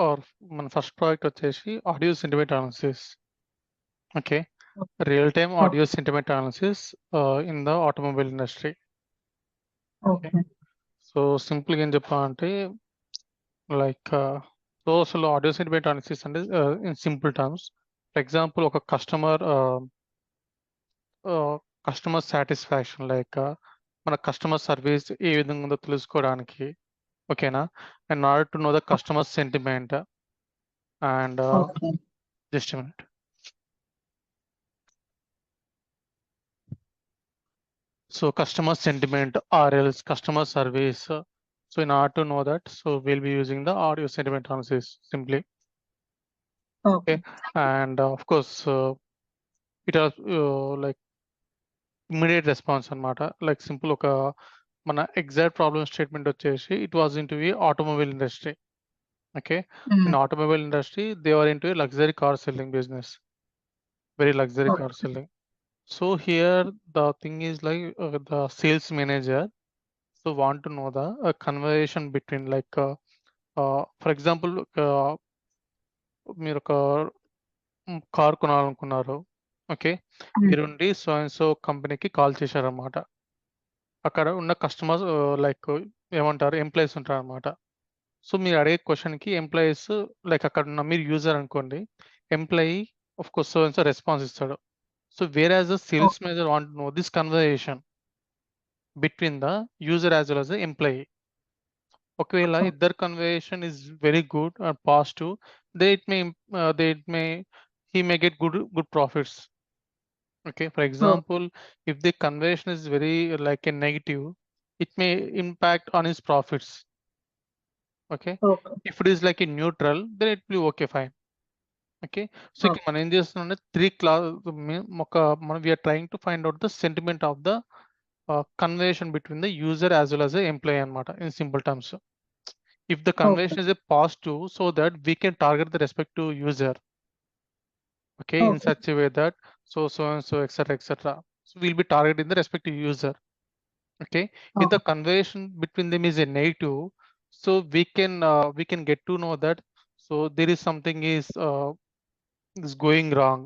or మన first project వచ్చేసి audio sentiment analysis. Okay, real time audio sentiment analysis in the automobile industry. Okay so సింపుల్గా ఏం చెప్పాలంటే like so అసలు audio sentiment analysis అంటే in simple terms, for example ఒక customer satisfaction, like మన customer service ఏ విధంగా ఉందో తెలుసుకోవడానికి. ఓకేనా, and order to know the customer sentiment and okay just a minute. So customer sentiment or else customer service. So in order to know that, so we'll be using the audio sentiment analysis simply. Okay Okay, and of course it has like immediate response anamata, like simple oka mana exact problem statement వచ్చేసి it was into a automobile industry. Okay, in automobile industry they were into a luxury car selling business, very luxury car selling. So here the thing is like the sales manager so want to know the conversation between like for example మీరు ఒక car కొనాలనుకున్నారు. Okay, మీరుండి so and so కంపెనీకి call చేశారన్నమాట. అక్కడ ఉన్న customers like ఏమంటారు employees ఉంటారన్నమాట. సో మీరు అడిగే క్వశ్చన్కి ఎంప్లాయీస్ లైక్ అక్కడ ఉన్న మీరు యూజర్ అనుకోండి, employee of course so and so response ఇస్తాడు. So where as the sales manager want to know this conversation between the user as well as the employee. ఒకవేళ ఇద్దరు conversation is very good and positive, they it may he may get good profits. Okay, for example, if the conversion is very like a negative, it may impact on his profits. Okay, if it is like a neutral, then it will be okay, fine. Okay, so ఇక్కడ మనం ఏం చేస్తున్నాం, three class we are trying to find out the sentiment of the conversation between the user as well as the employee అన్నమాట, in simple terms. If the conversation is a positive, so that we can target the respective user. Okay, in such a way that so and so etc. So we'll be targeting the respective user. Okay, if the conversation between them is a negative, so we can get to know that so there is something is going wrong,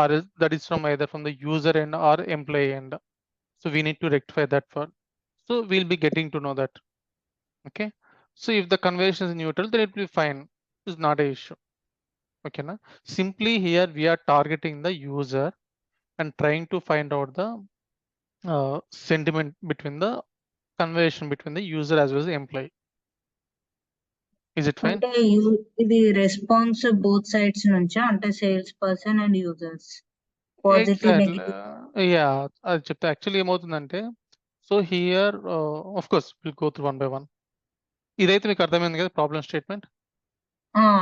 or that is from either from the user end or employee end. So we need to rectify that one. So we'll be getting to know that. Okay, so if the conversation is neutral, then it will be fine. It's not a issue. Okay, na? Simply here we are targeting the user and trying to find out the sentiment between the conversation between the user as well as the employee. Is it fine? అంటే ఇది response both sides నుంచా, అంటే sales person and users positive Exactly. Negative? Yeah, అది చెప్తే actually ఏమవుతుందంటే so here of course will go through one by one. ఇదైతే మీకు అర్థమైంది కదా ప్రాబ్లమ్ స్టేట్మెంట్.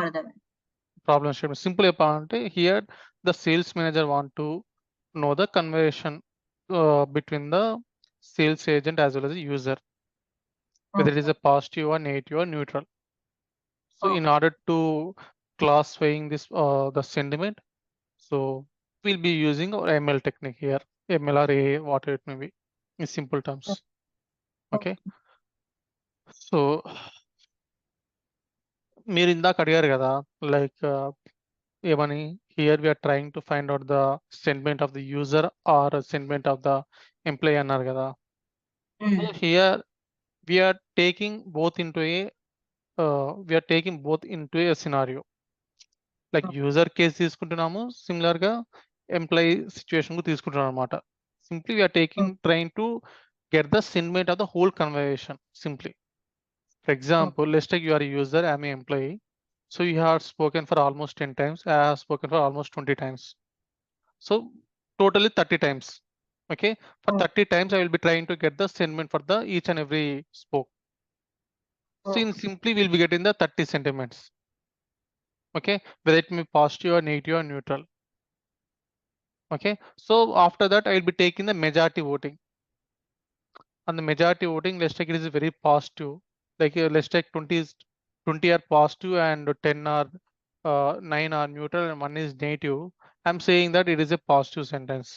అర్థమైంది. ప్రాబ్లమ్ స్టేట్మెంట్ సింపుల్ చెప్పాలంటే here the sales manager want to know the conversation between the sales agent as well as the user, whether it is a positive or negative or neutral. So in order to classifying this the sentiment, so we'll be using our ML technique here, ML or AI, whatever it may be, in simple terms. Okay, so మీరు ఇందాక అడిగారు కదా like ఏమని, here we are trying to find out the sentiment of the user or sentiment of the employee అన్నారు కదా. So here we are taking both into a scenario, like user case తీసుకుంటున్నాము, similar గా employee situation కు తీసుకుంటున్నాం అనమాట. Simply we are trying to get the sentiment of the whole conversation simply. For example, let's take you are a user, I'm an employee. So you have spoken for almost 10 times, I have spoken for almost 20 times. So totally 30 times. Okay, for 30 times I will be trying to get the sentiment for the each and every spoke. So in simply we'll be getting the 30 sentiments. Okay, whether it may be positive or negative or neutral. Okay, so after that I will be taking the majority voting. And the majority voting, let's take it is very positive. Like let's take 20 are positive and 10 are 9 are neutral and 1 is negative. I'm saying that it is a positive sentence.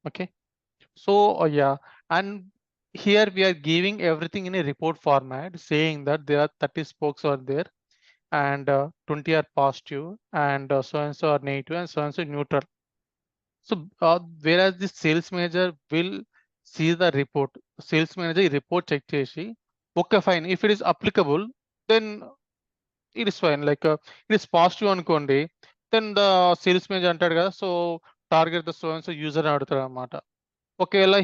Okay, so yeah, and here we are giving everything in a report format, saying that there are 30 spokes are there, and 20 are positive, and so and so are negative, and so and so neutral. So whereas the sales manager will see the report, sales manager report check చేసి, okay fine, if it is applicable, then it is fine. Like it is positive అనుకోండి, then the sales manager అంటాడు కదా, so target the so and so user అని అడుగుతాడు అనమాట. ఒకవేళ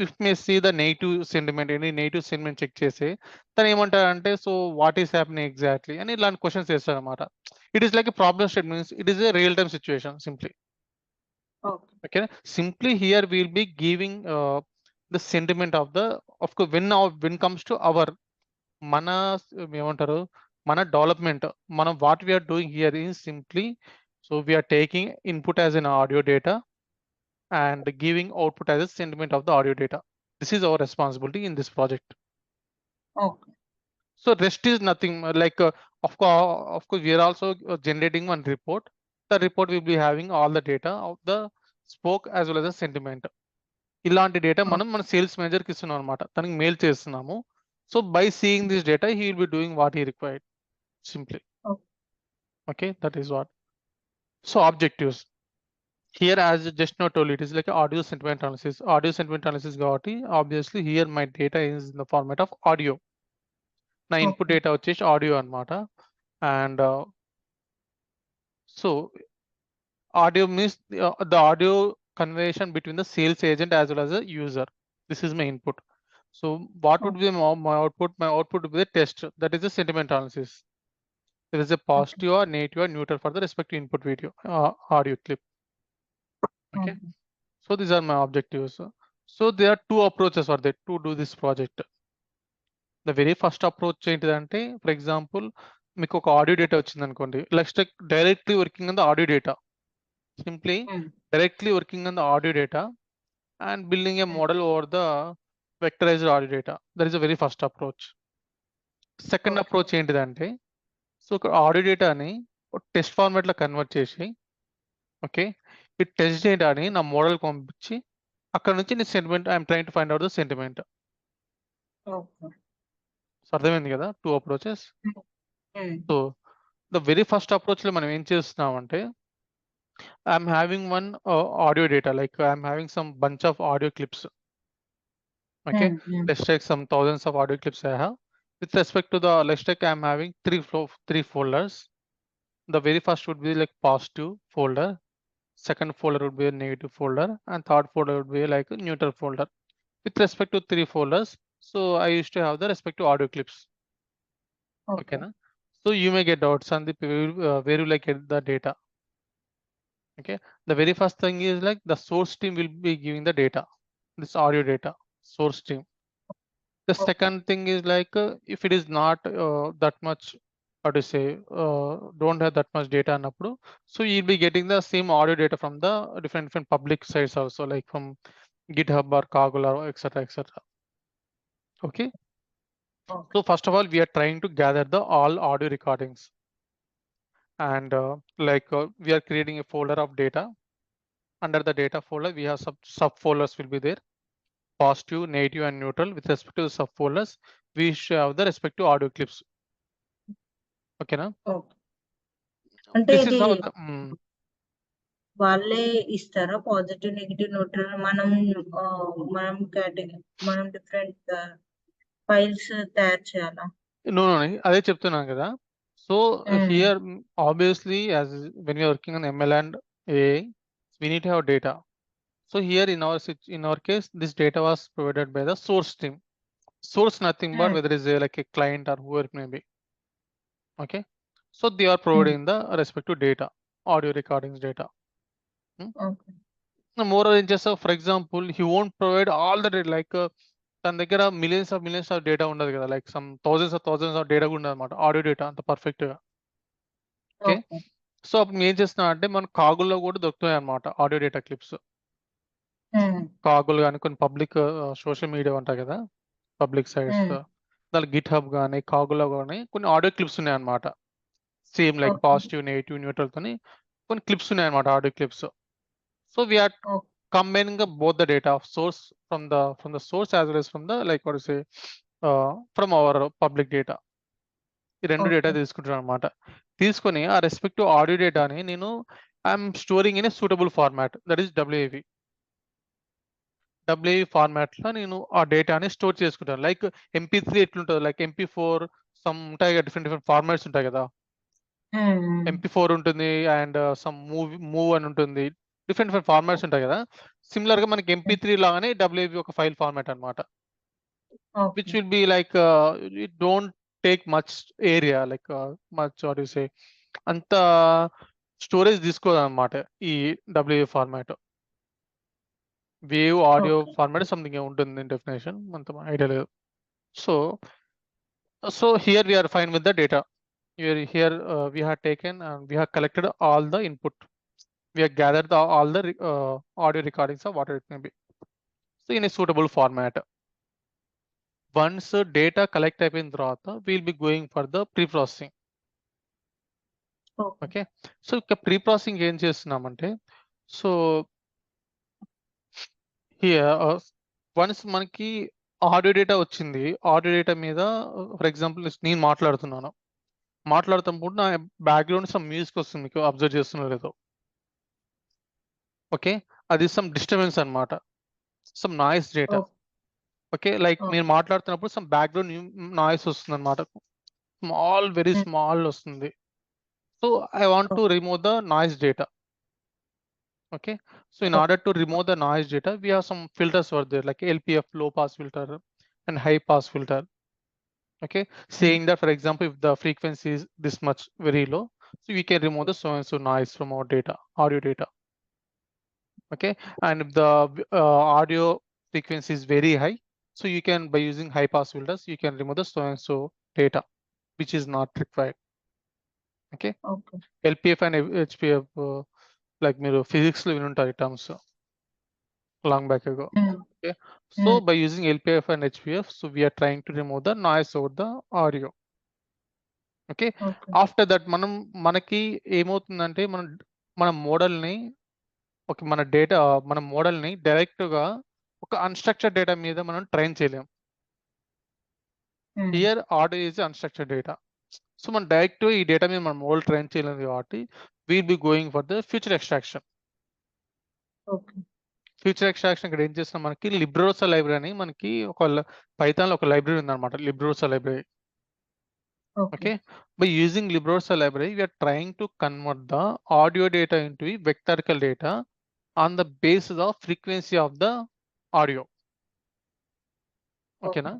if may see the negative sentiment, any negative sentiment check చేసి, తను ఏమంటాడంటే, so what is happening exactly అని ఇలాంటి క్వశ్చన్స్ వేస్తాడు అనమాట. It is like problem statement, means it is a real time situation simply. Okay. Okay, simply here we'll be giving the sentiment of the, of course, when comes to our mana ఏమంటారు, మన development, మనం what we are doing here is simply, so we are taking input as an audio data and giving output as a sentiment of the audio data. This is our responsibility in this project. Okay. So rest is nothing like of course we are also generating one report. The report will be having all the data of the spoke as well as the sentiment. ఇలాంటి data మనం మన sales మేనేజర్కి ఇస్తున్నాం అనమాట, తనకి mail చేస్తున్నాము. So by seeing this data he will be doing what he required simply. Okay, that is what. So objectives here, as just now told, it is like audio sentiment analysis. Audio sentiment analysis కాబట్టి obviously here my data is in the format of audio. నా input data వచ్చేసి audio అనమాట. And so audio means the audio conversation between the sales agent as well as the user. This is my input. So what would be my output? My output would be the test, that is the sentiment analysis. There is a positive or negative or neutral for the respective input video audio clip. Okay, so these are my objectives. So there are two approaches for that to do this project. The very first approach ఏంటిదంటే, for example, మీకు ఒక audio data వచ్చింది అనుకోండి, let's take directly working on the audio data. Simply directly working on the audio data and building a model over the vectorized audio data. That is a very first approach. Second approach ఏంటిదంటే, so audio డేటాని test format లో convert చేసి, okay, ఈ test డేటాని నా model పంపించి, అక్కడ నుంచి నేను sentiment I'm trying to find out the sentiment. So అర్థమైంది కదా, two approaches. So the very first approach లో మనం ఏం చేస్తున్నామంటే, I'm having one audio data, like I'm having some bunch of audio clips. Okay, let's take some thousands of audio clips I have. With respect to the, let's take I'm having three folders. The very first would be like positive folder, second folder would be a negative folder, and third folder would be like a neutral folder. With respect to three folders, so I used to have the respective audio clips. Okay, na? So you may get doubts on the where will I get the data. Okay, the very first thing is like the source team will be giving the data, this audio data source team. The second thing is like if it is not that much, how to say, don't have that much data annappudu, so you'll be getting the same audio data from the different public sites also, like from GitHub or Kaggle or etc etc. Okay, so first of all we are trying to gather the all audio recordings, and we are creating a folder of data. Under the data folder, we have subfolders will be there, positive, negative, and neutral. With respect to the subfolders, we should have the respective audio clips. Okay, na? అంటే This ఇది is how the, వాళ్ళే ఇస్తారా positive negative neutral, మనం మనం different files తయారు చేయాలా? no, అదే చెప్తున్నాను కదా. So here obviously, as when we are working on ML and AI, we need to have data. So here in our case, this data was provided by the source team. Source nothing but whether it is like a client or whoever it may be. Okay, so they are providing the respective data, audio recordings data. Moreover, in just for example, he won't provide all the data, like తన దగ్గర millions of data ఉండదు కదా, like some thousands of data కూడా ఉండదు అనమాట, audio data అంత perfect గా. Okay, so అప్పుడు ఏం చేస్తున్నా అంటే, మన కాగుల్లో కూడా దొరుకుతాయి అనమాట ఆడియో డేటా క్లిప్స్. కాగుల్ కానీ కొన్ని పబ్లిక్ సోషల్ మీడియా ఉంటాయి కదా, పబ్లిక్ సైట్స్, దాని గిట్ హబ్ కానీ కాగుల్లో కానీ కొన్ని ఆడియో క్లిప్స్ ఉన్నాయి అనమాట. Same like positive, negative, neutral తోని కొన్ని క్లిప్స్ ఉన్నాయి అనమాట, audio clips. So we are combining both the data of source from the source as well as from the like what to say from our public data. ఈ రెండు data Okay. తీసుకుంటాను అనమాట. తీసుకొని ఆ రెస్పెక్టివ్ ఆడియో డేటాని నేను I'm storing in a suitable format, that is WAV. WAV ఫార్మాట్లో నేను ఆ డేటాని స్టోర్ చేసుకుంటాను. లైక్ MP3 ఎట్లుంటుంది, లైక్ MP4 సమ్ ఉంటాయి కదా, డిఫరెంట్ ఫార్మాట్స్ ఉంటాయి కదా. MP4 ఉంటుంది అండ్ సమ్ మూవ్ అని ఉంటుంది, డిఫరెంట్ ఫార్మాట్స్ ఉంటాయి కదా. సిమిలర్ గా మనకి MP3 లాగానే డబ్ల్యూఏవి ఒక ఫైల్ ఫార్మాట్ అనమాట. Which Okay. will be like it don't take much area, like much what do you say, అంత స్టోరేజ్ తీసుకోదన్నమాట ఈ WA format. Wave audio Okay. Format something ఉంటుంది డెఫినేషన్, అంత ఐడియా లేదు. So here we are fine with the data. Here we have taken and we have collected all the input, we have gathered all the audio recordings of whatever it may be, so in a suitable format. Once data collect అయిపోయిన తర్వాత we'll be going for the pre-processing. Okay. Okay, so ఇక pre processing ఏం చేస్తున్నామంటే, so here once మనకి audio data వచ్చింది, audio data మీద for example నేను మాట్లాడుతున్నప్పుడు నా బ్యాక్గ్రౌండ్ సమ్ మ్యూజిక్ వస్తుంది, మీకు అబ్జర్వ్ చేస్తున్నారు లేదో. ఓకే, అది సమ్ డిస్టర్బెన్స్ అన్నమాట, some noise data. Okay. Okay, like మీరు మాట్లాడుతున్నప్పుడు సమ్ బ్యాక్గ్రౌండ్ నాయిస్ వస్తుంది అనమాట, వెరీ స్మాల్ వస్తుంది. So I want to remove the noise data. Okay, so in order to remove the noise data, we have some filters over there like LPF, low pass filter and high pass filter. Okay, saying that for example if the frequency is this much very low, so we can remove the so and so noise from our data, audio data. Okay, and if the audio frequency is very high, so you can, by using high pass filters, you can remove the so and so data which is not required. Okay, Okay. LPF and HPF like మీరు physics లో వినుంటారు terms long back ago. Okay, so by using LPF and HPF, so we are trying to remove the noise over the audio. Okay, Okay. after that మనకి ఏమవుతుందంటే మన మోడల్ని మన మోడల్ని డైరెక్ట్గా ఒక అన్స్ట్రక్చర్డ్ డేటా మీద మనం ట్రైన్ చేయలేం. Here audio is unstructured data. So మనం డైరెక్ట్ ఈ డేటా మీద మన మోడల్ ట్రైన్ చేయలేదు కాబట్టి we'll be going for the future extraction. Future extraction ఇక్కడ ఏం చేస్తున్నాం, మనకి లిబ్రోసా లైబ్రరీ అని మనకి ఒక పైథాన్లో ఒక లైబ్రరీ ఉందన్నమాట, లిబ్రోసా library. Okay, by using librosa library, we are trying to convert the audio data into a vectorical data on the basis of frequency of the audio. Okay na,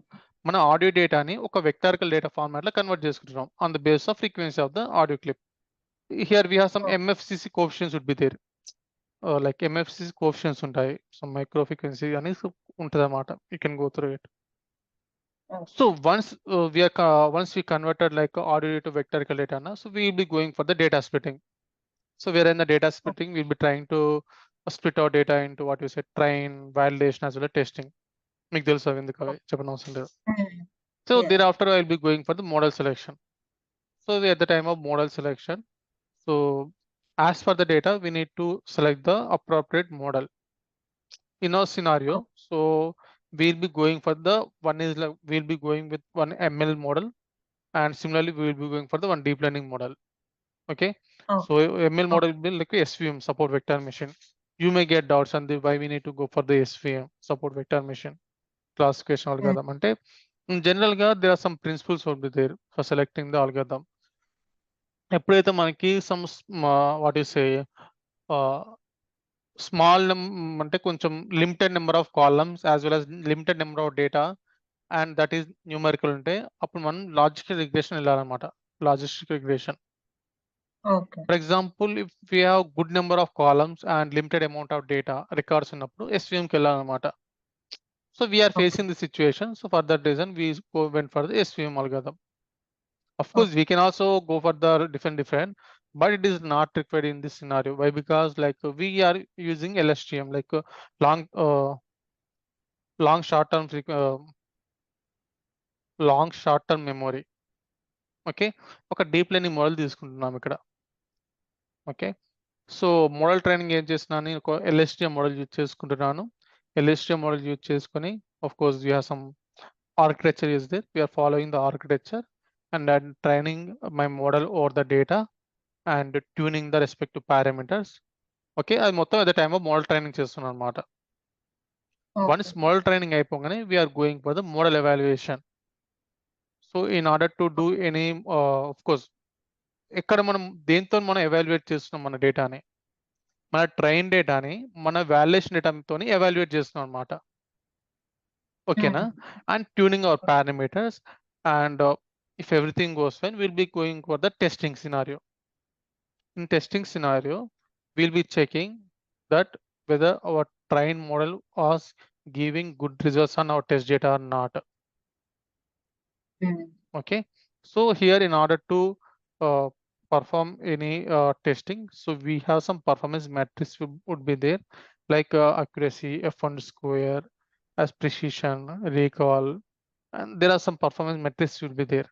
మన ఆడియో డేటాని ఒక వెక్టారికల్ data format లో convert చేసుకుంటున్నాం on the basis of frequency of the audio clip. Here we have some MFCC coefficients would be there, like MFCC coefficients ఉంటాయి, some micro frequency అని ఉంటుంది అన్నమాట, you can go through it. So once we converted like audio to vectorical data na, so we will be going for the data splitting. So where in the data splitting we'll be trying to split our data into what you said, train, validation as well as testing. మీకు తెలుసు అవి ఎందుకు అవి చెప్పిన అవసరం లేదు. So thereafter I'll be going for the model selection. So at the time of model selection, so as for the data we need to select the appropriate model in our scenario. So we'll be going for the one is like we'll be going with one ML model, and similarly we will be going for the one deep learning model. Okay, so ML model will be like SVM, support vector machine. You may get doubts on the why we need to go for the SVM, support vector machine classification algorithm. Ante in general ga there are some principles will be there for selecting the algorithm. ఎప్పుడైతే మనకి some what you say small అంటే కొంచెం limited number of columns as well as limited number of data and that is numerical ఉంటే అప్పుడు మనం logistic regression వెళ్ళాలన్నమాట, logistic regression. For example, if we have good number of columns and limited amount of data records ఉన్నప్పుడు SVM కి వెళ్ళాలన్నమాట. So we are facing the situation, so for that reason we went for the SVM algorithm. Of course we can also go for the different, but it is not required in this scenario. Why? Because like we are using LSTM, like long short term memory. Okay, ఒక deep learning model తీసుకుంటున్నాం ఇక్కడ. Okay, so model training ఏం చేస్తున్నాను, నేను ఒక LSTM model use చేసుకుంటున్నాను. LSTM model use చేసుకొని of course we have some architecture is there. We are following the architecture and then training my model over the data and tuning the respective parameters. Okay, అది మొత్తం at the time of model training చేస్తున్నాను అనమాట. Once Okay. Model training అయిపోగానే we are going for the model evaluation. So in order to do any of course ఇక్కడ మనం దేంతో మనం evaluate చేస్తున్నాం మన డేటాని, మన ట్రైన్ డేటాని మన వాల్యుయేషన్ డేటాతో ఎవాల్యుయేట్ చేస్తున్నాం అనమాట. ఓకేనా, and tuning our parameters, and if everything goes fine, we'll be going for the testing scenario. In testing scenario, we'll be checking that whether our train model was giving good results on our test data or not. Okay, so here in order to uh, perform any testing, so we have some performance metrics would be there, like accuracy, f1 square, as precision, recall, and there are some performance metrics will be there.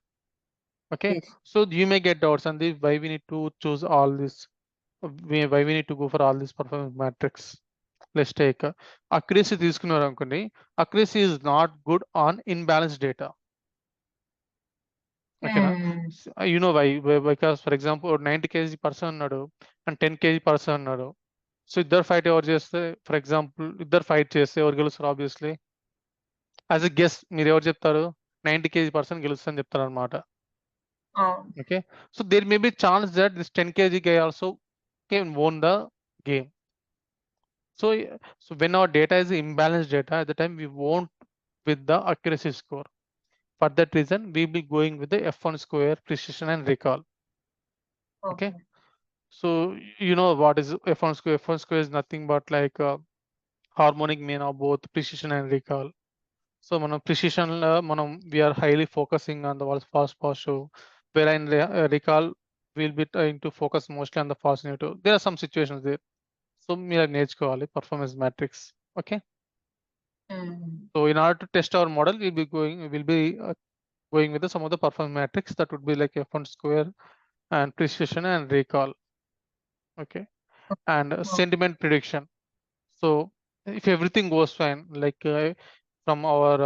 Okay, Yes. so you may get doubts on the why we need to choose all this, why we need to go for all these performance metrics. Let's take accuracy తీసుకున్నారు అనుకోండి, accuracy is not good on imbalanced data. ఓకేనా, you know why? Because for example 90 kg person ఉన్నాడు and 10 kg person ఉన్నాడు, so ఇద్దరు fight ఎవరు చేస్తే, for example ఇద్దరు fight చేస్తే ఎవరు గెలుస్తారు? ఆబ్వియస్లీ యాజ్ ఎ గెస్ మీరు ఎవరు చెప్తారు? 90 kg person గెలుస్తుందని చెప్తారు అనమాట. Okay, so there may be chance that this 10 kg guy also can won the game. So so when our data is imbalanced data, at the time we won't with the accuracy score. For that reason we will be going with the f1 square, precision and recall. Okay, so you know what is f1 square? F1 square is nothing but like a harmonic mean of both precision and recall. So మనం precision మనం we are highly focusing on the fast positive, where in recall we'll be trying to focus mostly on the fast negative. There are some situations there, so మీరు నేర్చుకోవాలి performance matrix. Okay, so in order to test our model we'll be going with some of the performance matrix that would be like f1 square and precision and recall. Okay, and sentiment prediction. So if everything goes fine, like from our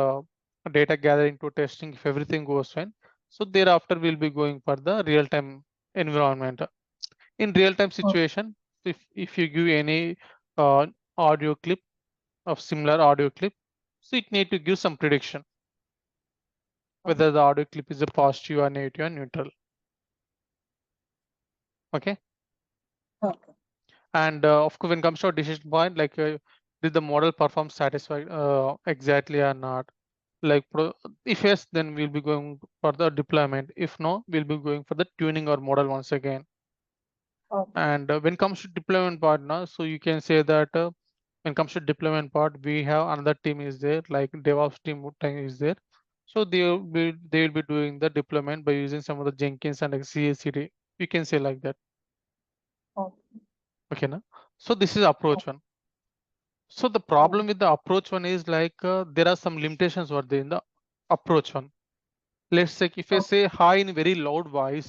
data gathering to testing, if everything goes fine, so thereafter we'll be going for the real-time environment. In real-time situation, if you give any audio clip of similar audio clip, so it need to give some prediction whether the audio clip is a positive or negative or neutral. Okay, and of course when it comes to a decision point, like did the model perform satisfied exactly or not? Like if yes, then we'll be going for the deployment. If no, we'll be going for the tuning our model once again. And when it comes to deployment part now, so you can say that when it comes to deployment part, we have another team is there, like DevOps team is there. So they will be doing the deployment by using some of the Jenkins and like CI/CD. You can say like that. Okay, na? So this is approach one. So the problem with the approach one is like there are some limitations were there in the approach one. Let's say if I say hi in very loud voice,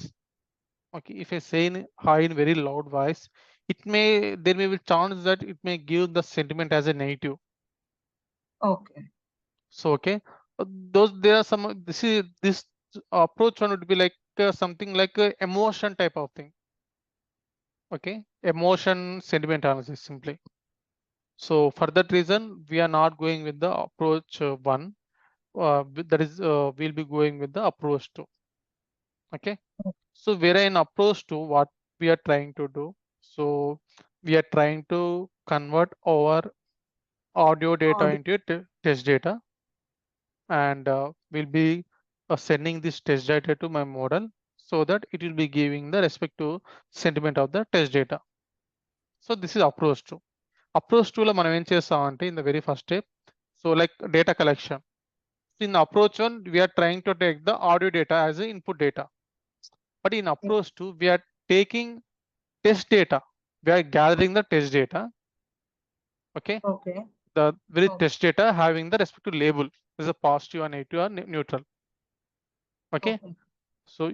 okay, if I say hi in very loud voice, there may be chance that it may give the sentiment as a negative. So okay, there are some, this approach one would be like something like a emotion type of thing. Okay, emotion sentiment analysis simply. So for that reason we are not going with the approach one. That is we'll be going with the approach two. Okay, so we're in approach to what we are trying to do. So we are trying to convert our audio data into test data, and we'll be sending this test data to my model so that it will be giving the respective sentiment of the test data. So this is approach two. Approach two lo మనం ఏం చేస్తామంటే in the very first step, so like data collection. In approach one, we are trying to take the audio data as an input data. But in approach two, we are taking test data. We are gathering the test data. Okay. The very test data having the respective label is a positive or negative or neutral. Okay. So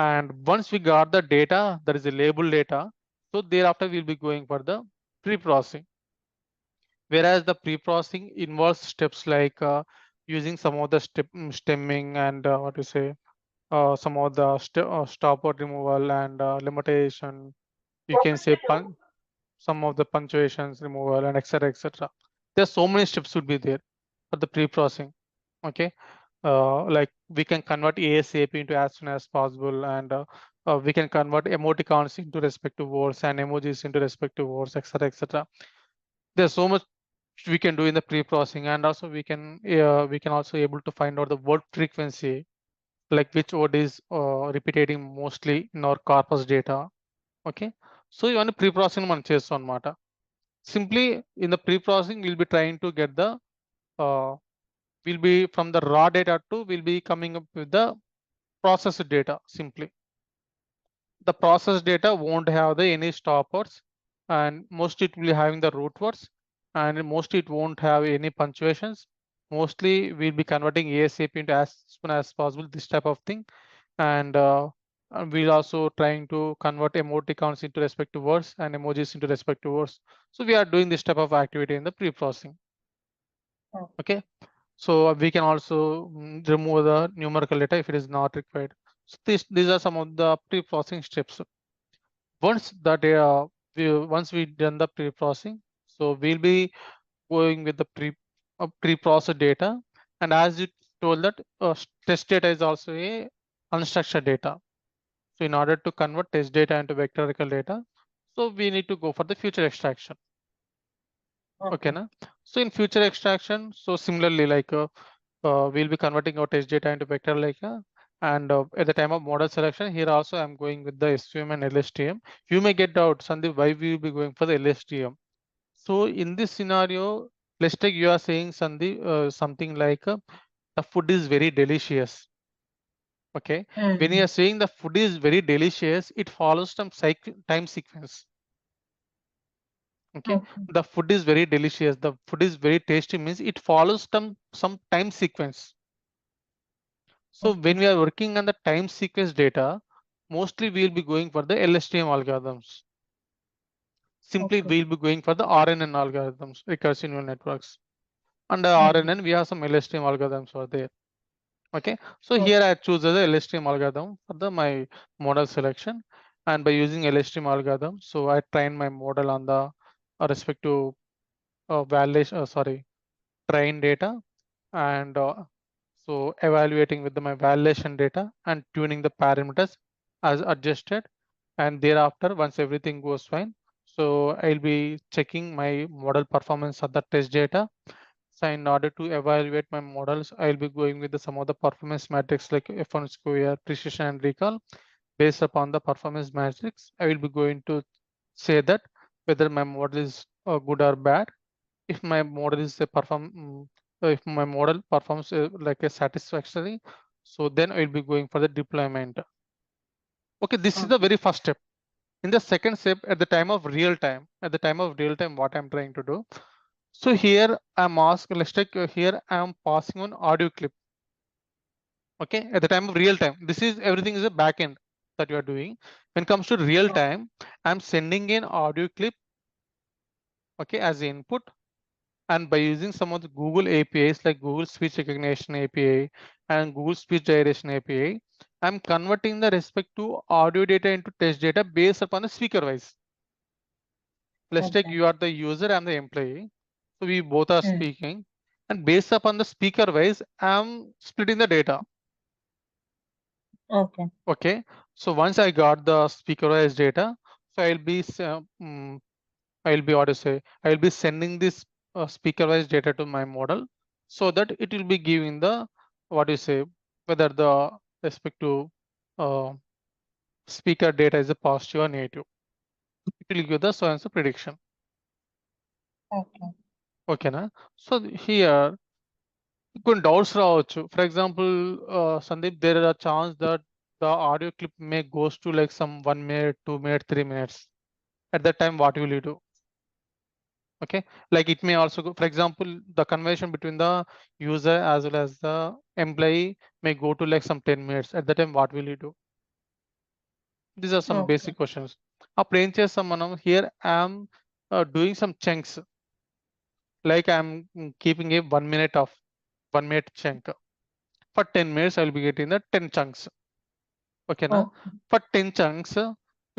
and once we got the data, that is the label data. So thereafter we'll be going for the pre-processing. Whereas the pre-processing involves steps like using some of the stemming and what to say, some of the stopword removal and limitation. You can say some of the punctuations removal and etc. etc. There's so many steps would be there for the pre-processing. Okay, like we can convert ASAP into as soon as possible, and we can convert emoticons into respective words and emojis into respective words, etc. etc. There's so much we can do in the pre-processing, and also we can also able to find out the word frequency, like which word is repeating mostly in our corpus data. Okay, so ఇవన్నీ pre-processing మనం చేస్తాం అన్నమాట. Simply in the pre-processing we'll be trying to get the uh, we'll be from the raw data to we'll be coming up with the processed data. Simply the processed data won't have the any stop words, and mostly it will be having the root words, and mostly it won't have any punctuations. Mostly we'll be converting ASAP into as soon as possible, this type of thing. And we'll also trying to convert emoticons into respective words and emojis into respective words. So we are doing this type of activity in the pre-processing. Okay, so we can also remove the numerical data if it is not required. So these are some of the pre-processing steps. Once that once we done the pre-processing, so we'll be going with the pre-processed data. And as you told that test data is also a unstructured data. So in order to convert test data into vectorical data, so we need to go for the future extraction. Okay, na? So in future extraction, so similarly, like we'll be converting our test data into vector data. And at the time of model selection, here also I'm going with the SVM and LSTM. You may get doubt, Sandeep, why we will be going for the LSTM. So in this scenario, let's take you are saying, Sandeep, something like the food is very delicious. Okay, when you are saying the food is very delicious, it follows some time sequence. Okay, the food is very delicious, the food is very tasty means it follows some time sequence. So when we are working on the time sequence data, mostly we'll be going for the LSTM algorithms. Simply we'll be going for the RNN algorithms, recursive neural networks. Under RNN, we have some LSTM algorithms over there. Okay, so here I choose the LSTM algorithm for my model selection, and by using LSTM algorithm, so I train my model on the respective validation, train data, and so evaluating with my validation data and tuning the parameters as adjusted. And thereafter, once everything goes fine, so I'll be checking my model performance of the test data. So in order to evaluate my models, I'll be going with some of the performance metrics like F1 square, precision, and recall. Based upon the performance metrics, I will be going to say that whether my model is good or bad. If my model is if my model performs like a satisfactory, so then I will be going for the deployment. Okay, this is the very first step. In the second step, at the time of real time, what I'm trying to do. So here I'm asking, let's take here I'm passing on audio clip. Okay, at the time of real time, this is everything is a backend that you are doing. When it comes to real time, I'm sending in audio clip, okay, as the input. And by using some of the Google APIs like Google Speech Recognition API and Google Speech Generation API, I'm converting the respective audio data into test data based upon the speaker wise. Let's take you are the user, I'm the employee. So we both are speaking, and based upon the speaker wise, I'm splitting the data. Okay. So once I got the speaker wise data, so I'll be sending this speaker wise data to my model so that it will be giving the whether the respective uh, speaker data is a positive or negative. It will give the so and so prediction. Okay, na? So here కొన్ని doubts రావచ్చు. For example, Sandeep, there is a chance that the audio clip may goes to like some 1 minute, 2 minutes, 3 minutes. At that time, what will you do? Okay, like it may also go, for example, the conversation between the user as well as the employee may go to like some 10 minutes. At that time, what will you do? These are some basic questions. అప్పుడు ఏం చేస్తాం మనం, here I'm doing some chunks, like I'm keeping a 1 minute of 1 minute chunk. For 10 minutes, I will be getting the 10 chunks. Okay, na? Okay. For 10 chunks,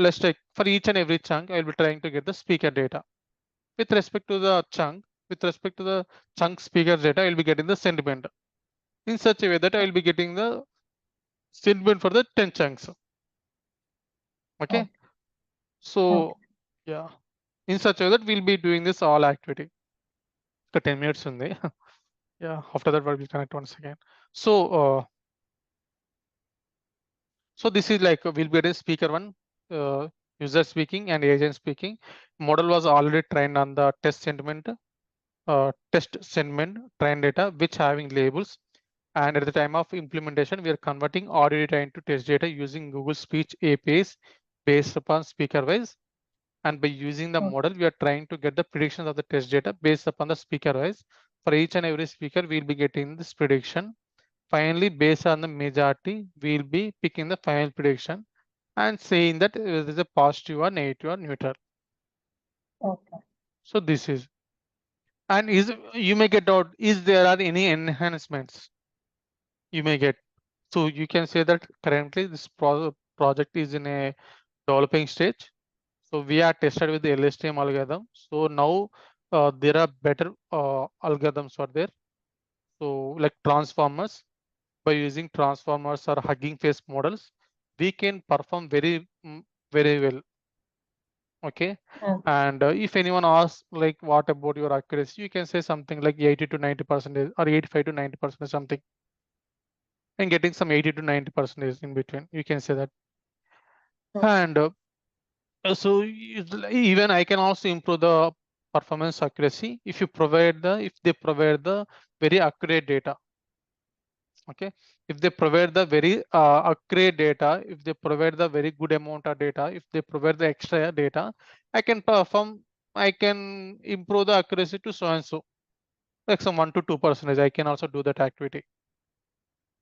let's take for each and every chunk, I will be trying to get the speaker data. With respect to the chunk, with respect to the chunk speaker data, I will be getting the sentiment in such a way that I will be getting the sentiment for the 10 chunks. Okay. Okay. So, Okay. yeah, in such a way that we'll be doing this all activity. 10 minutes ఉంది. Yeah, after that, we'll connect once again. So, so this is like we'll be getting speaker one, user speaking and agent speaking. Model was already trained on the test sentiment train data, which having labels. And at the time of implementation, we are converting audio data into test data using Google Speech APIs based upon speaker wise. And by using the Okay. model, we are trying to get the predictions of the test data based upon the speaker wise. For each and every speaker, we'll be getting this prediction. Finally, based on the majority, we'll be picking the final prediction and saying that it is a positive or negative or neutral. Okay. So this is, and is you may get out, is there are any enhancements you may get? So you can say that currently this project is in a developing stage. So we are tested with the LSTM algorithm. So now there are better algorithms are there. So like transformers, by using transformers or Hugging Face models, we can perform very well. Okay. Okay. And if anyone asks like what about your accuracy, you can say something like 80 to 90% or 85 to 90% something, and getting some 80 to 90% in between. You can say that. Okay. And so even I can also improve the performance accuracy if you provide if they provide the very accurate data. Okay, if they provide the very accurate data, if they provide the very good amount of data, if they provide the extra data, I can improve the accuracy to so and so, like some 1 to 2%. I can also do that activity.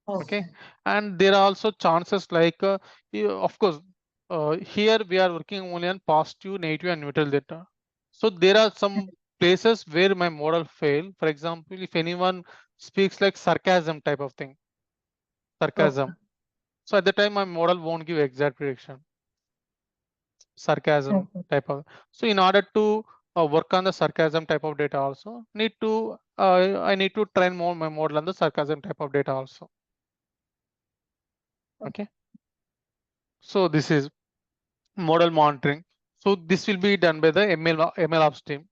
Okay, and there are also chances like of course here we are working only on positive, negative and neutral data. So there are some places where my model fail. For example, if anyone speaks like sarcasm type of thing, sarcasm, so at the time my model won't give exact prediction, sarcasm Okay. type of. So in order to work on the sarcasm type of data also, I need to train more my model on the sarcasm type of data also. Okay, so this is model monitoring. So this will be done by the ML ops team.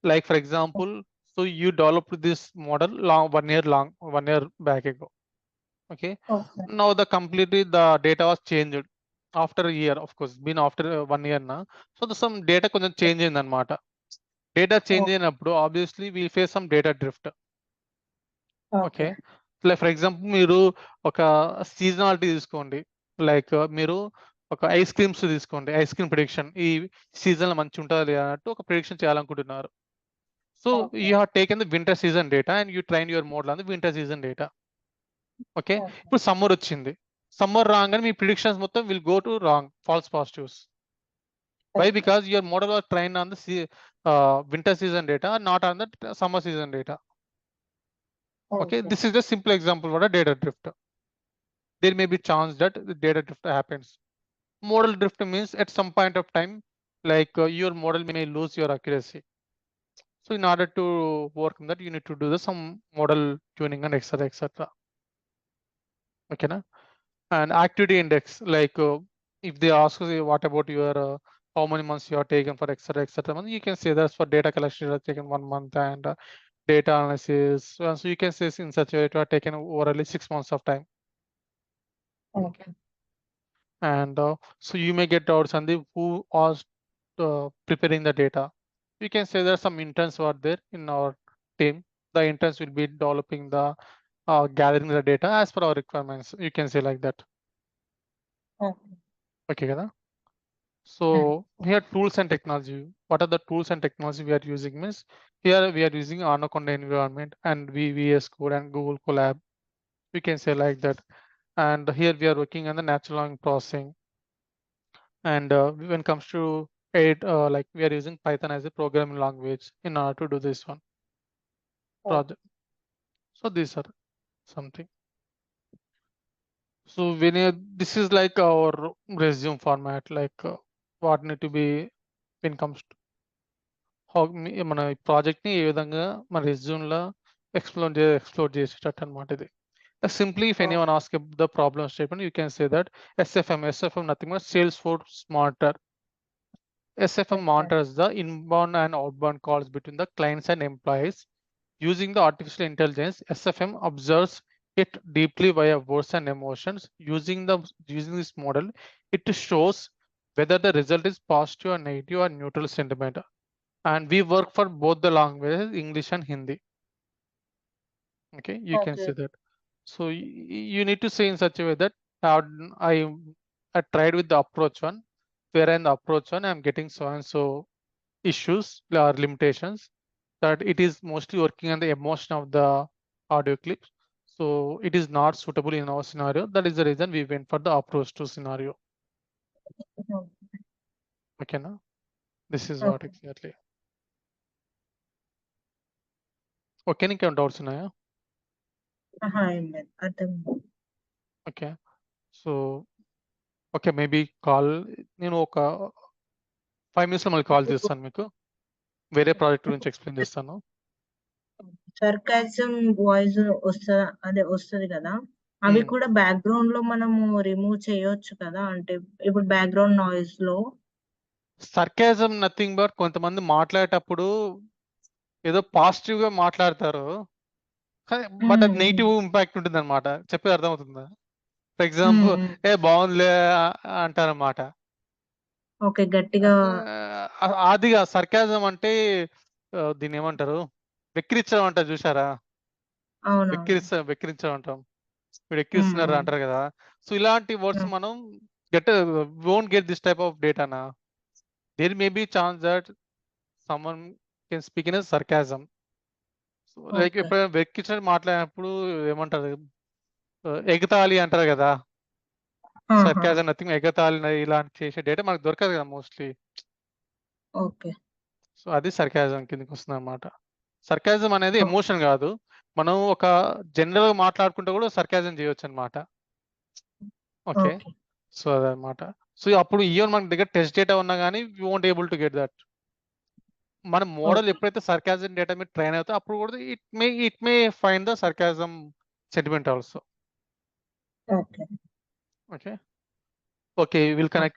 Like for example, so you developed this model 1 year back ago. Okay. Okay. Now the data was changed after a year, of course, been after 1 year now. So some data కొంచెం change అయిందన్నమాట. Data change అయినప్పుడు obviously we face some data drift. Okay. Okay. Like for example, మీరు ఒక seasonality తీసుకోండి. Like మీరు ఒక ice creams తీసుకోండి. Ice cream prediction ఈ సీజన్ లో మంచి ఉంటుందా లేదా అన్నట్టు ఒక ప్రిడిక్షన్ చేయాలనుకుంటున్నారు. So you have taken the winter season data and you train your model on the winter season data. Okay, ఇప్పుడు సమ్మర్ వచ్చింది. సమ్మర్ రాగానే మీ ప్రిడిక్షన్స్ మొత్తం will go to wrong, falls positives. Why? Because your model was trained on the winter season data, not on the summer season data. Okay, this is a simple example for a data drift. There may be chance that the data drift happens. Model drift means at some point of time, like your model may lose your accuracy. So in order to work on that, you need to do some model tuning and etc. Okay, na? And activity index, like if they ask you what about your how many months you are taken for etc. You can say that's for data collection you have taken 1 month, and data analysis. So you can say in such a way to have taken overall 6 months of time. Okay. And so you may get doubts on the who was preparing the data. You can say there are some interns who are there in our team. The interns will be developing the gathering the data as per our requirements. You can say like that. Okay, kada? So here tools and technology. What are the tools and technology we are using means, here we are using Anaconda environment and VS Code and Google Colab. We can say like that. And here we are working on the natural language processing. And when it comes to it, like we are using Python as a programming language in order to do this one project. So these are something. So this is like our resume format, like what need to be when comes to how మన project ని ఏ విధంగా మన resume లో explore చేసేటట్టు అనమాట ఇది. Simply, if anyone asks the problem statement, you can say that SFM nothing but Salesforce monitor. SFM monitors the inbound and outbound calls between the clients and employees. Using the artificial intelligence, SFM observes it deeply via words and emotions. Using this model, it shows whether the result is positive or negative or neutral sentiment. And we work for both the languages, English and Hindi. Okay, you can say that. So you need to say in such a way that I tried with the approach one, where in the approach one I'm getting so and so issues or limitations, that it is mostly working on the emotion of the audio clips. So it is not suitable in our scenario. That is the reason we went for the approach to scenario. Okay, now this is what exactly. Okay, any kind of doubts ఉన్నాయా? Okay, so okay, maybe call నేను ఒక 5 minutes లో మళ్ళీ call చేస్తాను మీకు, వేరే project గురించి explain చేస్తాను. సర్కాజం వాయిస్ వస్తుంది కదా, అవి కూడా బ్యాక్గ్రౌండ్ లో మనము రిమూవ్ చేయొచ్చు కదా, అంటే ఇప్పుడు బ్యాక్గ్రౌండ్ నాయిస్ లో. సర్కాజం నథింగ్ బట్ కొంతమంది మాట్లాడేటప్పుడు ఏదో పాజిటివ్ గా మాట్లాడతారు, బట్ అది నెగిటివ్ ఇంపాక్ట్ ఉంటుంది అనమాట. చెప్పేది అర్థమవుతుందా? ఫర్ ఎగ్జాంపుల్ బాగుందిలే అంటారన్నమాట. ఓకే, గట్టిగా. అదిగా సర్కాజం అంటే దీన్ని ఏమంటారు, వెక్కిరించడం అంటారు చూసారా? వెక్కిరించడం అంటాం, మీరు ఎక్కిరిస్తున్నారు అంటారు కదా. సో ఇలాంటి వర్డ్స్ మనం won't get this type of data na. There may be chance that someone can speak in a sarcasm. So like ఇప్పుడు వెక్కిరించడం మాట్లాడినప్పుడు ఏమంటారు, ఎగతాళి అంటారు కదా. సర్కాజం నథింగ్, ఎగతాళి ఇలాంటి చేసే డేటా మనకు దొరకదు కదా మోస్ట్లీ. సో అది సర్కాజం కిందకి వస్తుంది అనమాట. సర్కాజం అనేది ఎమోషన్ కాదు, మనం ఒక జనరల్ గా మాట్లాడుకుంటే కూడా సర్కాజం చేయొచ్చు అనమాట. ఓకే, సో అదనమాట. సో అప్పుడు ఈవెన్ మన దగ్గర టెస్ట్ డేటా ఉన్నా కానీ we won't able to get that. మన మోడల్ ఎప్పుడైతే సర్కాజం డేటా మీద ట్రైన్ అవుతా అప్పుడు కూడా it may find the sarcasm sentiment also. Okay, will connect.